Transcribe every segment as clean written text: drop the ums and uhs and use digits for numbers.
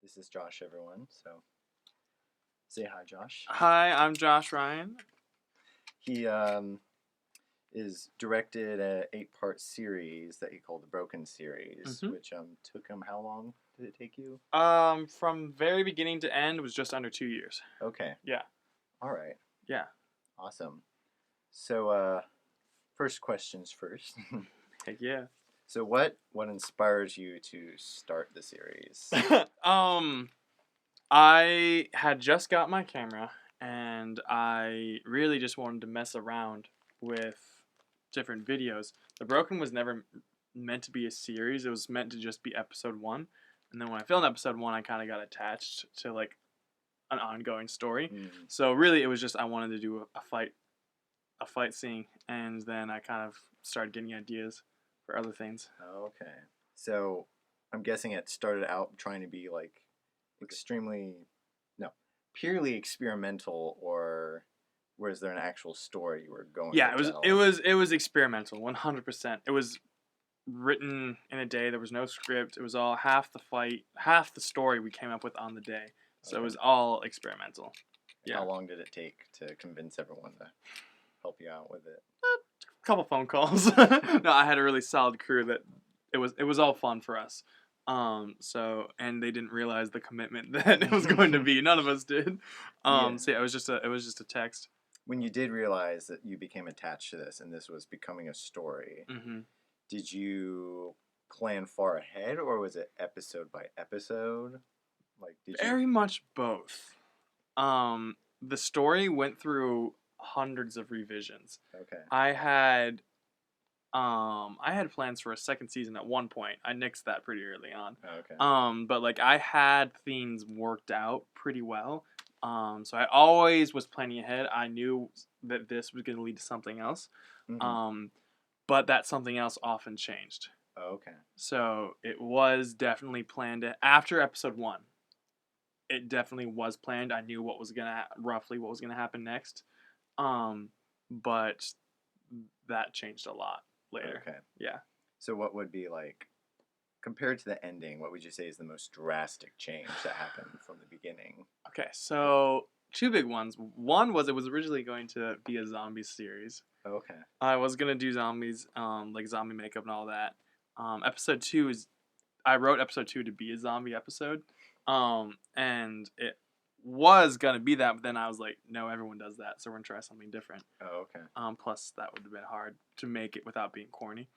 This is Josh, everyone. So say hi, Josh. Hi, I'm Josh Ryan. He is directed a 8-part series that he called the Broken series, Mhm. which took him how long did it take you? From very beginning to end was just under 2 years. Okay. Yeah, All right. yeah. Awesome. So first questions first. Heck yeah. So what inspires you to start the series? I had just got my camera, and I really just wanted to mess around with different videos. The Broken was never meant to be a series. It was meant to just be episode 1. And then when I filmed episode 1, I kind of got attached to like an ongoing story. So really it was just I wanted to do a fight scene, and then I kind of started getting ideas for other things. Okay. So I'm guessing it started out trying to be like extremely, no, purely experimental, or was there an actual story you were going Yeah, to tell? it was experimental, 100%. It was written in a day. There was no script. It was all half the fight, half the story we came up with on the day. So it was all experimental. Yeah. How long did it take to convince everyone to help you out with it? A couple phone calls. No, I had a really solid crew that it was all fun for us. And they didn't realize the commitment that it was going to be. None of us did. So yeah, it was just a text. When you did realize that you became attached to this and this was becoming a story, did you plan far ahead, or was it episode by episode? Like, Very much both. The story went through hundreds of revisions. Okay. I had plans for a second season at one point. I nixed that pretty early on. Okay. But like I had things worked out pretty well. So I always was planning ahead. I knew that this was going to lead to something else. But that something else often changed. Okay. So it was definitely planned after episode 1. It definitely was planned. I knew roughly what was gonna happen next. But that changed a lot later. Okay. Yeah. So what would be like, compared to the ending, what would you say is the most drastic change that happened from the beginning? Okay, so 2 big ones. One was it was originally going to be a zombie series. Okay. I was gonna do zombies, like zombie makeup and all that. Episode 2 is I wrote episode 2 to be a zombie episode. And it was gonna be that, but then I was like, no, everyone does that, so we're gonna try something different. Oh, okay. Plus that would have been hard to make it without being corny.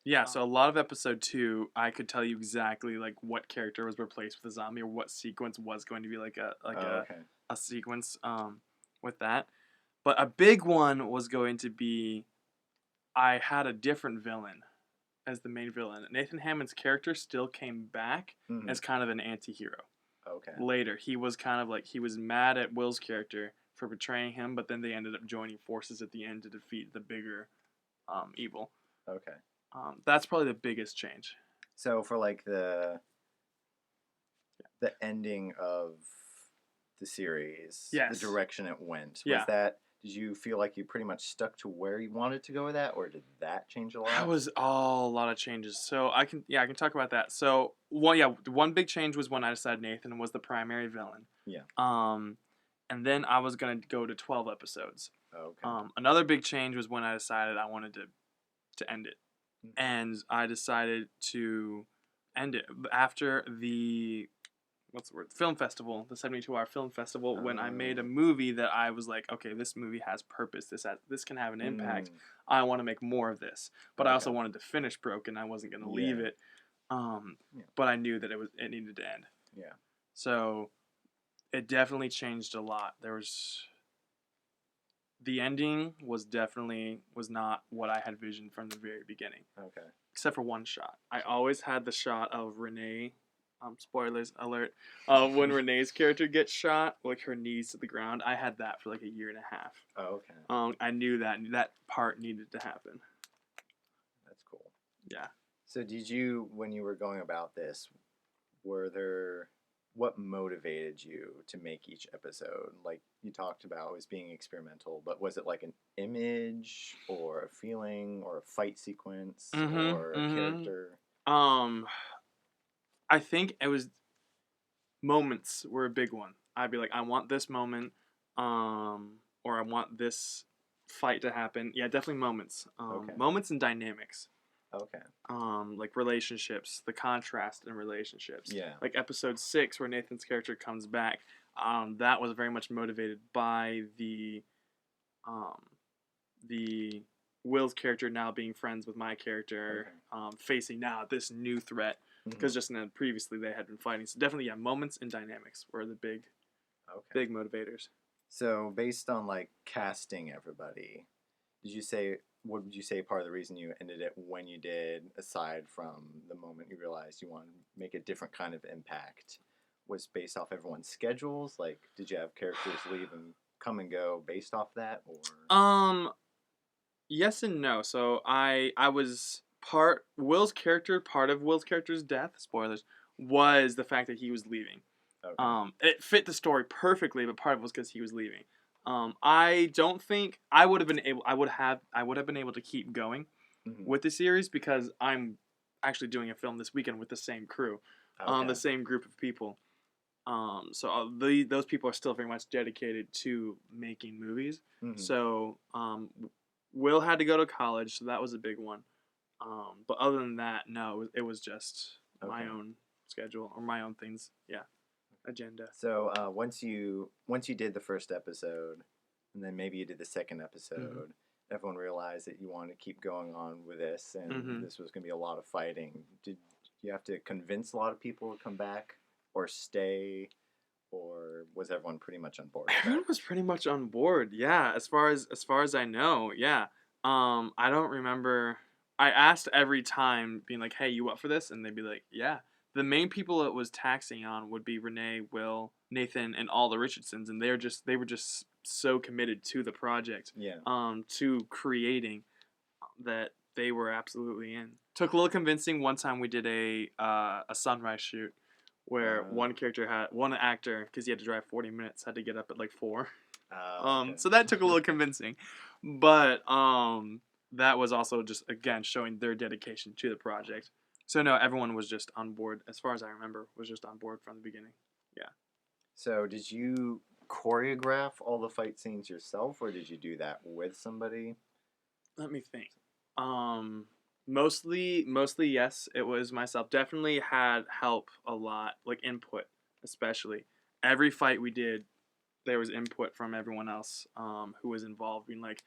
Yeah, so a lot of episode 2, I could tell you exactly like what character was replaced with a zombie, or what sequence was going to be like a sequence with that. But a big one was going to be I had a different villain as the main villain. Nathan Hammond's character still came back as kind of an anti-hero. Okay. Later, he was kind of like, he was mad at Will's character for betraying him, but then they ended up joining forces at the end to defeat the bigger evil. Okay. That's probably the biggest change. So for like the ending of the series, the direction it went, was that, did you feel like you pretty much stuck to where you wanted to go with that, or did that change a lot? That was all a lot of changes. So I can talk about that. So one big change was when I decided Nathan was the primary villain. Yeah. And then I was gonna go to 12 episodes. Okay. Another big change was when I decided I wanted to end it, and I decided to end it after the film festival, the 72-hour film festival, when I made a movie that I was like, okay, this movie has purpose. This can have an impact. I want to make more of this, but I also wanted to finish Broken. I wasn't going to leave it, but I knew that it needed to end. Yeah. So it definitely changed a lot. The ending was not what I had visioned from the very beginning. Okay. Except for one shot. I always had the shot of Renee. Spoilers alert. When Renee's character gets shot, like her knees to the ground, I had that for like a year and a half. Oh, okay. I knew that part needed to happen. That's cool. Yeah. So did you, when you were going about this, what motivated you to make each episode? Like you talked about, it was being experimental, but was it like an image or a feeling or a fight sequence or a character? I think it was moments were a big one. I'd be like, I want this moment, or I want this fight to happen. Yeah, definitely moments. Okay. Moments and dynamics. Okay. Like relationships, the contrast in relationships. Yeah. Like episode 6, where Nathan's character comes back. That was very much motivated by um, the Will's character now being friends with my character, facing now this new threat. Because just previously they had been fighting. So definitely, yeah, moments and dynamics were the big motivators. So based on like casting everybody, did you say what would you say part of the reason you ended it when you did, aside from the moment you realized you wanted to make a different kind of impact, was based off everyone's schedules? Like, did you have characters leave and come and go based off that, or? Yes and no. So I was part of Will's character's death, spoilers, was the fact that he was leaving. Okay. It fit the story perfectly, but part of it was because he was leaving. I don't think I would have been able. I would have been able to keep going with the series because I'm actually doing a film this weekend with the same crew, the same group of people. So those people are still very much dedicated to making movies. So Will had to go to college, so that was a big one. But other than that, no, it was just my own schedule or my own things. Yeah, agenda. So once you did the first episode, and then maybe you did the second episode, everyone realized that you wanted to keep going on with this, and this was going to be a lot of fighting. Did you have to convince a lot of people to come back or stay, or was everyone pretty much on board? Everyone was pretty much on board. Yeah, as far as I know, yeah. I don't remember. I asked every time, being like, "Hey, you up for this?" And they'd be like, "Yeah." The main people it was taxing on would be Renee, Will, Nathan, and all the Richardsons, and they were just so committed to the project, Yeah. to creating, that they were absolutely in. Took a little convincing. One time we did a sunrise shoot where one actor, because he had to drive 40 minutes, had to get up at like 4. So that took a little convincing, but that was also just again showing their dedication to the project. So no, everyone was just on board, as far as I remember, was just on board from the beginning. Yeah. So did you choreograph all the fight scenes yourself, or did you do that with somebody? Let me think. Mostly yes, it was myself. Definitely had help a lot, like input, especially. Every fight we did, there was input from everyone else who was involved, being like,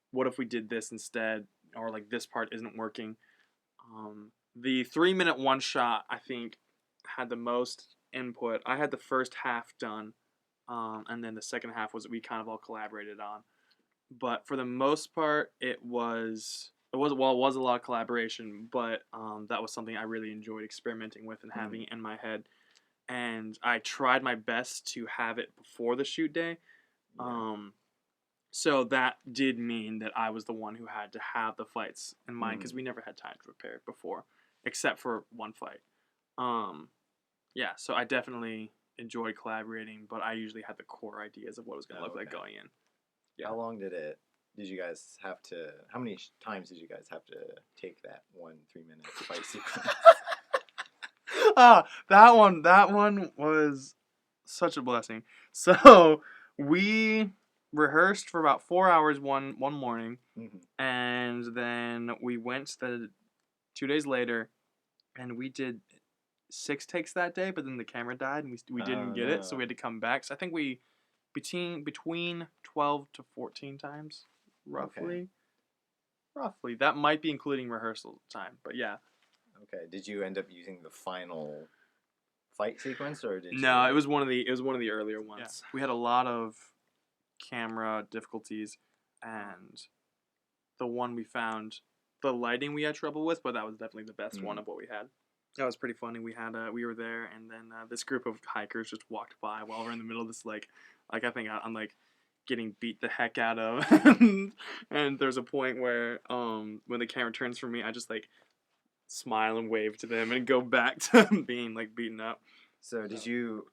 what if we did this instead, or like this part isn't working. The 3-minute one shot, I think, had the most input. I had the first half done, and then the second half was we kind of all collaborated on. But for the most part, it was a lot of collaboration, but that was something I really enjoyed experimenting with and having in my head. And I tried my best to have it before the shoot day. So that did mean that I was the one who had to have the fights in mind, because we never had time to prepare before, except for one fight. Yeah, so I definitely enjoyed collaborating, but I usually had the core ideas of what it was going to look like going in. Yeah. How long did you guys have to, how many times did you guys have to take that 3-minute fight sequence? That one was such a blessing. So we rehearsed for about 4 hours one morning, and then we went 2 days later, and we did 6 takes that day, but then the camera died and we didn't get it, so we had to come back. So I think we between 12 to 14 times, roughly. Roughly. That might be including rehearsal time, but yeah. Okay. Did you end up using the final fight sequence, or did you? No, it was one of the earlier ones. Yeah. We had a lot of camera difficulties, and the one we found, the lighting we had trouble with, but that was definitely the best one of what we had. That was pretty funny. We had we were there, and then this group of hikers just walked by while we're in the middle of this like I think I'm like getting beat the heck out of, and there's a point where when the camera turns from me, I just like smile and wave to them and go back to being like beaten up. So did you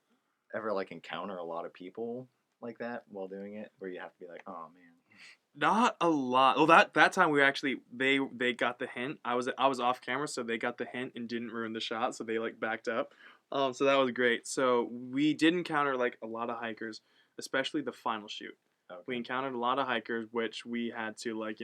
ever like encounter a lot of people like that while doing it, where you have to be like, oh man? Not a lot. Well, that time we actually they got the hint. I was off camera, so they got the hint and didn't ruin the shot, so they like backed up. So that was great. So we did encounter like a lot of hikers, especially the final shoot. We Okay. encountered a lot of hikers, which we had to like,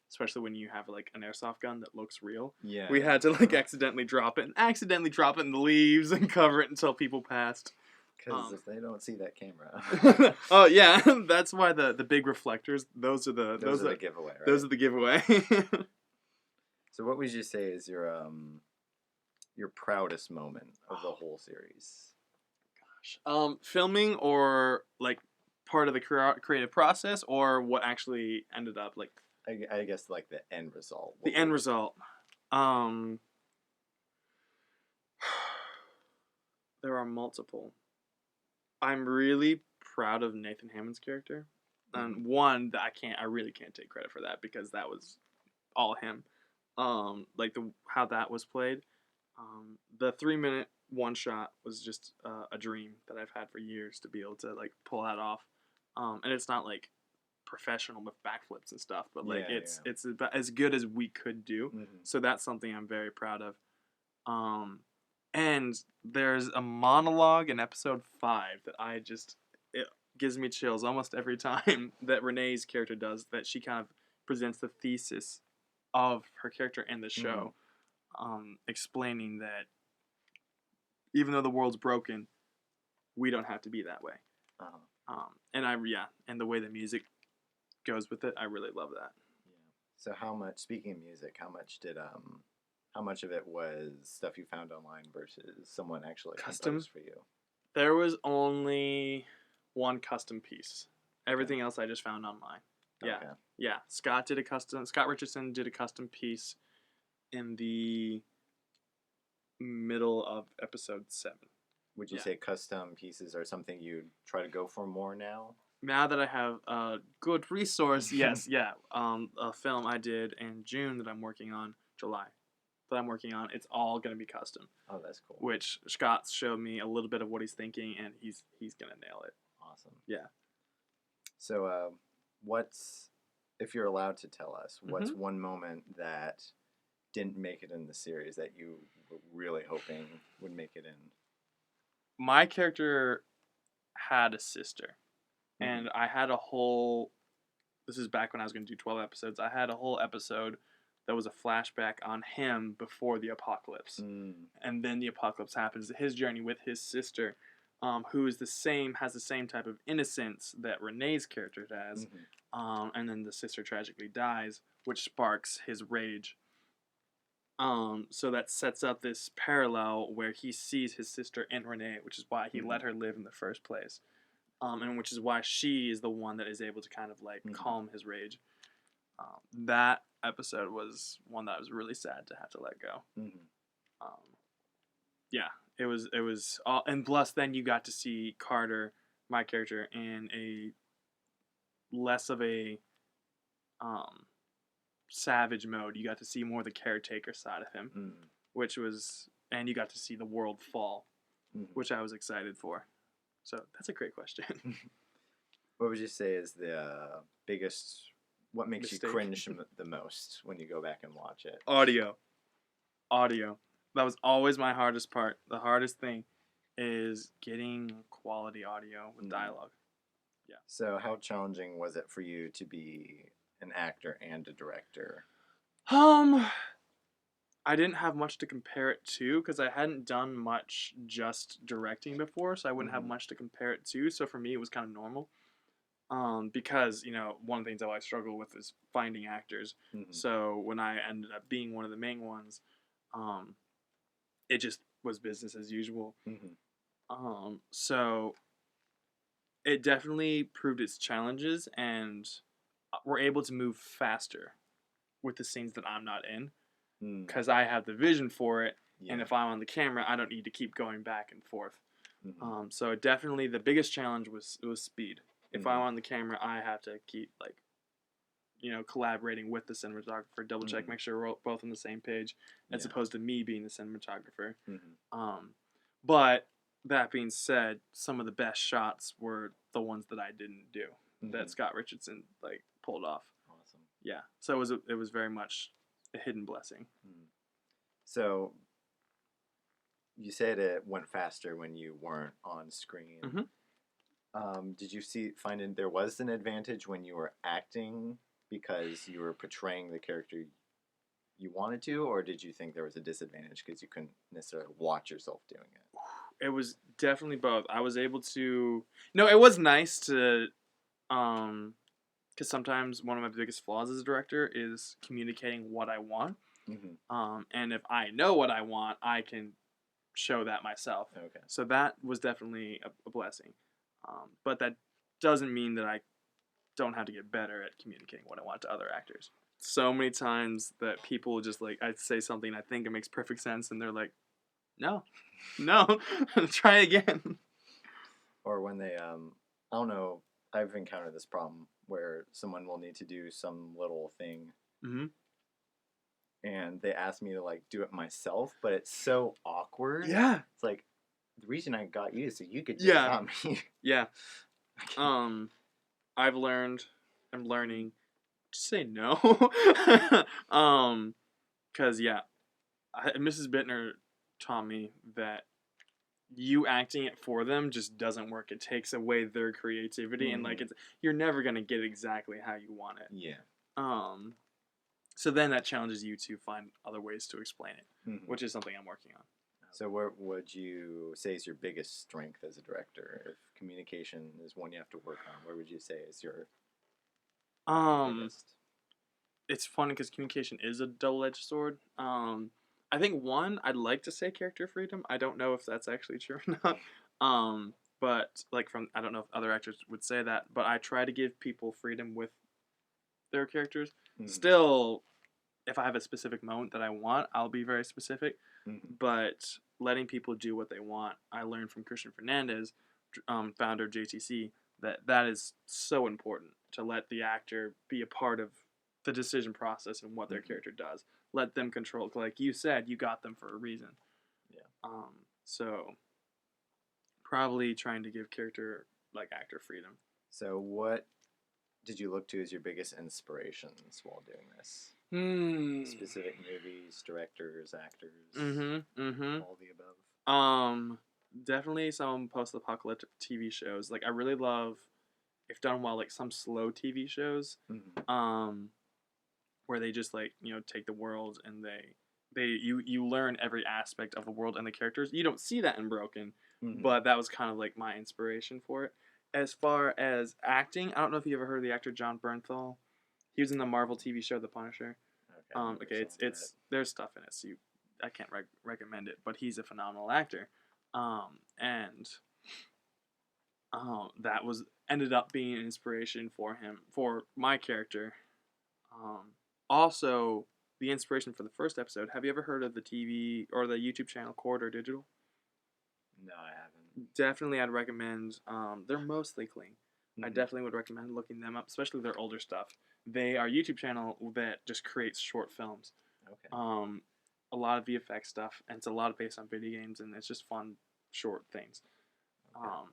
especially when you have like an airsoft gun that looks real. Yeah. We had to like accidentally drop it in the leaves and cover it until people passed. Because if they don't see that camera, Oh yeah, that's why the big reflectors. Those are the those are the giveaway, right? those are the giveaway. So what would you say is your proudest moment of the whole series? Filming or like part of the creative process, or what actually ended up like I guess like the end result. the end result. Um, there are multiple. I'm really proud of Nathan Hammond's character. And one that I really can't take credit for that because that was all him. Like how that was played. The 3 minute one shot was just a dream that I've had for years to be able to like pull that off. And it's not like professional with backflips and stuff, but like Yeah, it's about as good as we could do. Mm-hmm. So that's something I'm very proud of. And there's a monologue in episode 5 that it gives me chills almost every time that Renee's character does, that she kind of presents the thesis of her character in the show, explaining that even though the world's broken, we don't have to be that way. And the way the music goes with it, I really love that. Yeah. So speaking of music, how much of it was stuff you found online versus someone actually Custom composed for you? There was only one custom piece. Everything else I just found online. Yeah. Okay. Yeah. Scott Richardson did a custom piece in the middle of episode 7. Would you say custom pieces are something you'd try to go for more now? Now that I have a good resource, yes, yeah. A film I did in June that I'm working on, July, it's all gonna be custom. Oh, that's cool. Which Scott showed me a little bit of what he's thinking, and he's gonna nail it. Awesome. Yeah. So, if you're allowed to tell us, what's one moment that didn't make it in the series that you were really hoping would make it in? My character had a sister, and I had a whole. This is back when I was going to do 12 episodes. I had a whole episode that was a flashback on him before the apocalypse, and then the apocalypse happens. His journey with his sister, who is has the same type of innocence that Renee's character has, and then the sister tragically dies, which sparks his rage. So that sets up this parallel where he sees his sister in Renee, which is why he let her live in the first place, and which is why she is the one that is able to kind of like calm his rage. That episode was one that I was really sad to have to let go. Yeah, it was, and plus then you got to see Carter, my character, in a less of a savage mode. You got to see more the caretaker side of him, and you got to see the world fall, which I was excited for. So that's a great question. What would you say is the biggest? What makes Mistake. you cringe the most when you go back and watch it? Audio. That was always my hardest part. The hardest thing is getting quality audio with dialogue. Yeah. So how challenging was it for you to be an actor and a director? I didn't have much to compare it to because I hadn't done much just directing before, so I wouldn't have much to compare it to. So for me, it was kind of normal. Because one of the things I always struggle with is finding actors. So when I ended up being one of the main ones, it just was business as usual. So it definitely proved its challenges, and we're able to move faster with the scenes that I'm not in because I have the vision for it. And if I'm on the camera, I don't need to keep going back and forth. So definitely the biggest challenge was speed. If I'm on the camera, I have to keep collaborating with the cinematographer, double check, make sure we're both on the same page, as opposed to me being the cinematographer. But that being said, some of the best shots were the ones that I didn't do, that Scott Richardson pulled off. Awesome. Yeah. So it was very much a hidden blessing. So you said it went faster when you weren't on screen. Hmm. Did you find there was an advantage when you were acting because you were portraying the character you wanted to, or did you think there was a disadvantage because you couldn't necessarily watch yourself doing it? It was definitely both. I was able to. No, it was nice to. Because sometimes one of my biggest flaws as a director is communicating what I want. Hmm. And if I know what I want, I can show that myself. Okay. So that was definitely a blessing. But that doesn't mean that I don't have to get better at communicating what I want to other actors. So many times that people just like, I say something, I think it makes perfect sense, and they're like, no, no, try again. Or when they, I don't know, I've encountered this problem where someone will need to do some little thing Hmm. and they ask me to like do it myself, but it's so awkward. Yeah, It's like the reason I got you is so you could do it, yeah, not me. yeah. Um, I've learned, I'm learning to say no. um, cause yeah, Mrs. Bittner taught me that you acting it for them just doesn't work. It takes away their creativity, and like Mhm. you're never gonna get exactly how you want it. Yeah. Um, so then that challenges you to find other ways to explain it, Mhm. which is something I'm working on. So, what would you say is your biggest strength as a director? If communication is one you have to work on, where would you say is your Um, biggest? it's funny because communication is a double-edged sword. I think one, I'd like to say character freedom. I don't know if that's actually true or not. But like from I don't know if other actors would say that, but I try to give people freedom with their characters. Mhm. Still, if I have a specific moment that I want, I'll be very specific. Mhm. But letting people do what they want, I learned from Christian Fernandez, founder of JTC, that is so important to let the actor be a part of the decision process and what their Mhm. character does. Let them control. Like you said, you got them for a reason. Yeah. So probably trying to give character like actor freedom. So, what did you look to as your biggest inspirations while doing this? Hmm. Specific movies, directors, actors, Mm-hmm. Mm-hmm. all the above. Um, definitely some post-apocalyptic TV shows. Like I really love, if done well, like some slow TV shows. Mhm. Um, where they just like take the world and you learn every aspect of the world and the characters. You don't see that in Broken, Mhm. but that was kind of like my inspiration for it. As far as acting, I don't know if you ever heard of the actor John Bernthal. He was in the Marvel TV show The Punisher. Okay, I never Okay, saw that. it's there's stuff in it, so I can't recommend it, but he's a phenomenal actor. And that was ended up being an inspiration for him for my character. Um, Also, the inspiration for the first episode. Have you ever heard of the TV or the YouTube channel Corridor Digital? No, I haven't. Definitely, I'd recommend. They're mostly clean. I Mhm. definitely would recommend looking them up, especially their older stuff. They are a YouTube channel that just creates short films. Okay. Um, a lot of VFX stuff, and it's a lot based on video games, and it's just fun, short things. Okay.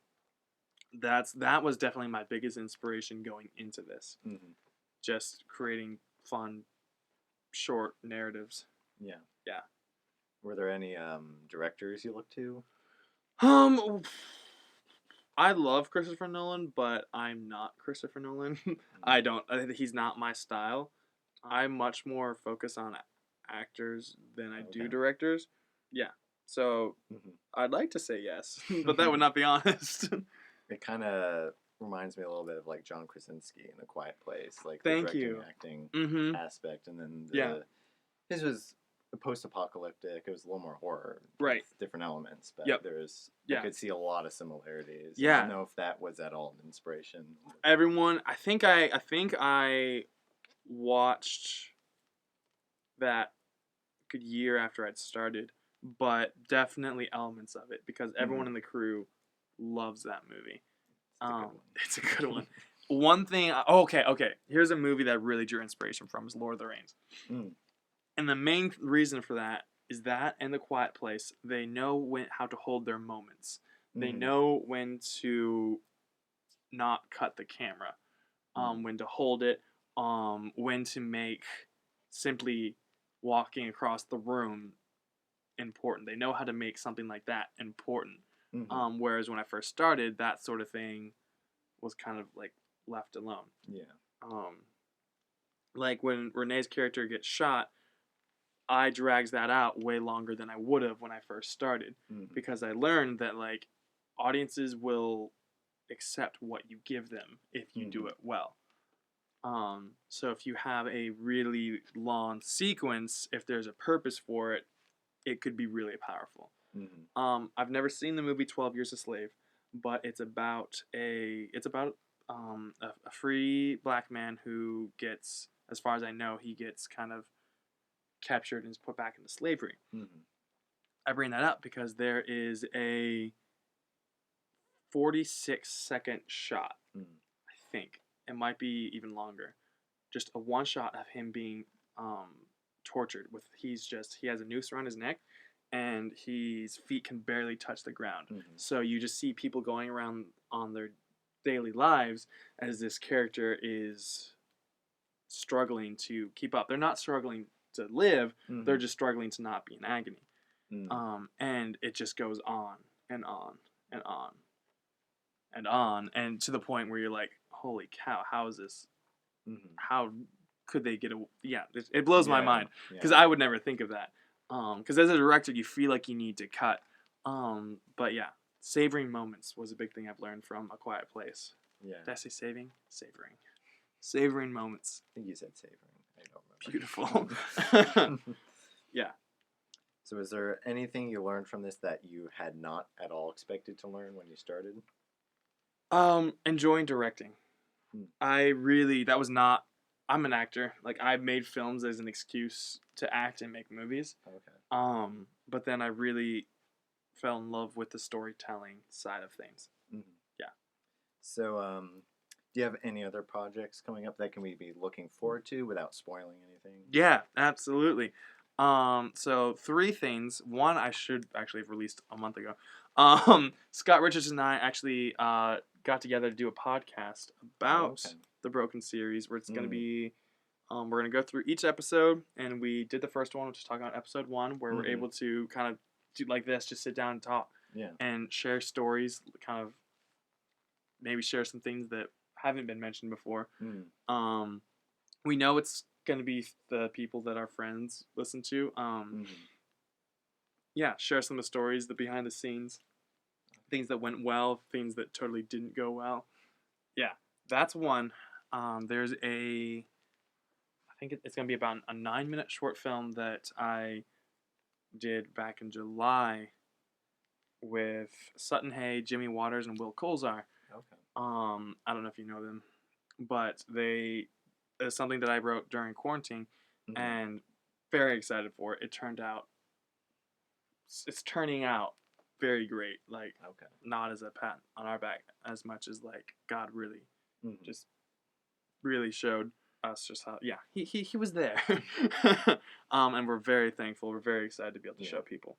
That was definitely my biggest inspiration going into this. Mhm. Just creating fun, short narratives. Yeah. Yeah. Were there any directors you looked to? Um, I love Christopher Nolan, but I'm not Christopher Nolan. I don't. He's not my style. I much more focus on actors than I do Okay. directors. Yeah. So Mhm. I'd like to say yes, but that would not be honest. It kind of reminds me a little bit of like John Krasinski in A Quiet Place, like the Thank directing you. acting Mm-hmm. aspect, and then Yeah. his was post-apocalyptic. It was a little more horror Right. with different elements, but Yep. I Yeah. could see a lot of similarities. I don't Yeah. know if that was at all an inspiration. Everyone, I think I watched that good year after I'd started, but definitely elements of it because everyone in the crew loves that movie. It's a good one. It's a good one. One thing, okay. Here's a movie that really drew inspiration from is Lord of the Rings, Mm. and the main reason for that is that and The Quiet Place. They know how to hold their moments. They Mhm. know when to not cut the camera, Mhm. when to hold it, when to make simply walking across the room important. They know how to make something like that important. Mm-hmm. Whereas when I first started, that sort of thing was kind of like left alone. Yeah. Like when Renee's character gets shot, I drags that out way longer than I would have when I first started, Mm-hmm. because I learned that like audiences will accept what you give them if you do it well. So if you have a really long sequence, if there's a purpose for it, it could be really powerful. Mm-hmm. I've never seen the movie 12 Years a Slave, but it's about a free black man who gets, as far as I know, he gets kind of captured and is put back into slavery. Mm-hmm. I bring that up because there is a 46-second shot, Mm-hmm. I think. It might be even longer. Just a one shot of him being tortured. He has a noose around his neck, and his feet can barely touch the ground. Mm-hmm. So you just see people going around on their daily lives as this character is struggling to keep up. They're not struggling to live, Mm-hmm. they're just struggling to not be in agony. Mm-hmm. And it just goes on and on and on and on, and to the point where you're like, holy cow, how is this? Mm-hmm. How could they get a? Yeah, it blows my Yeah. mind, Yeah. because I would never think of that. Because as a director, you feel like you need to cut. But yeah, savoring moments was a big thing I've learned from A Quiet Place. Yeah. Did I say saving? Savoring moments. I think you said savoring. I don't remember. Beautiful. Yeah. So, is there anything you learned from this that you had not at all expected to learn when you started? Enjoying directing. That was not. I'm an actor. Like, I made films as an excuse to act and make movies. Okay. But then I really fell in love with the storytelling side of things. Mm-hmm. Yeah. So, do you have any other projects coming up that can we be looking forward to without spoiling anything? Yeah, absolutely. So 3 things. One, I should actually have released a month ago. Scott Richards and I actually got together to do a podcast about the Broken series, where it's going to be, we're going to go through each episode, and we did the first one, which is talking about episode 1, where we're able to kind of do like this, just sit down and talk. Yeah. And share stories, kind of maybe share some things that haven't been mentioned before. We know it's going to be the people that our friends listen to. Yeah, share some of the stories, the behind the scenes, things that went well, things that totally didn't go well. Yeah, that's one. There's I think it's going to be about a 9-minute short film that I did back in July with Sutton Hay, Jimmy Waters, and Will Colzar. Okay. I don't know if you know them, but it's something that I wrote during quarantine, and very excited for it. It's turning out very great. Like, not as a pat on our back as much as like God really just really showed us just how he was there. And we're very thankful. We're very excited to be able to show people.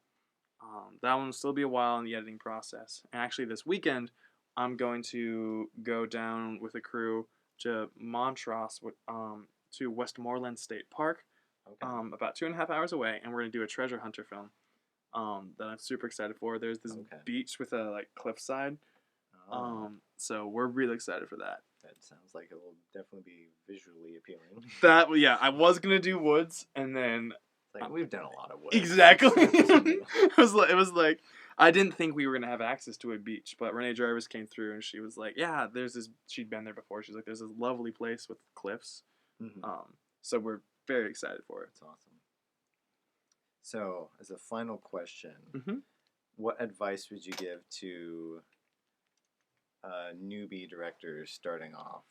That one will still be a while in the editing process. And actually this weekend I'm going to go down with a crew to Montrose, to Westmoreland State Park, about 2.5 hours away, and we're going to do a treasure hunter film that I'm super excited for. There's this beach with a like cliffside, so we're really excited for that. That sounds like it will definitely be visually appealing. I was going to do woods, and then like, we've done a lot of woods. Exactly. It was like I didn't think we were gonna have access to a beach, but Renee Jarvis came through and she was like, "Yeah, there's this." She'd been there before. She's like, "There's this lovely place with cliffs." So we're very excited for it. It's awesome. So, as a final question, what advice would you give to newbie directors starting off?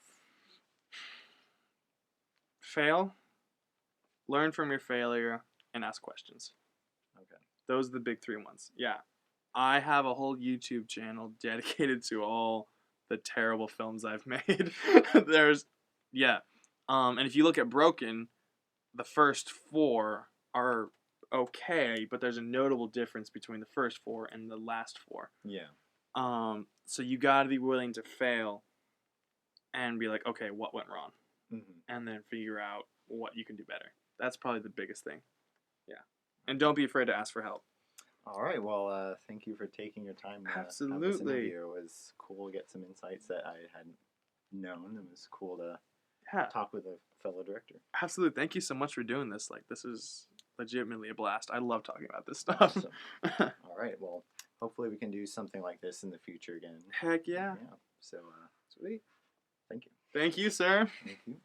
Fail, learn from your failure, and ask questions. Okay. Those are the big 3 ones. Yeah. I have a whole YouTube channel dedicated to all the terrible films I've made. And if you look at Broken, the first 4 are okay, but there's a notable difference between the first 4 and the last 4. Yeah. So you got to be willing to fail and be like, okay, what went wrong? And then figure out what you can do better. That's probably the biggest thing. Yeah. And don't be afraid to ask for help. All right. Well, thank you for taking your time to have this Absolutely. interview. It was cool to get some insights that I hadn't known. It was cool to Yeah, talk with a fellow director. absolutely. Thank you so much for doing this. Like, this is legitimately a blast. I love talking about this stuff. Awesome. All right. Well, hopefully we can do something like this in the future again. Heck yeah. Yeah. So, Sweet. thank you. Thank you, sir. Thank you.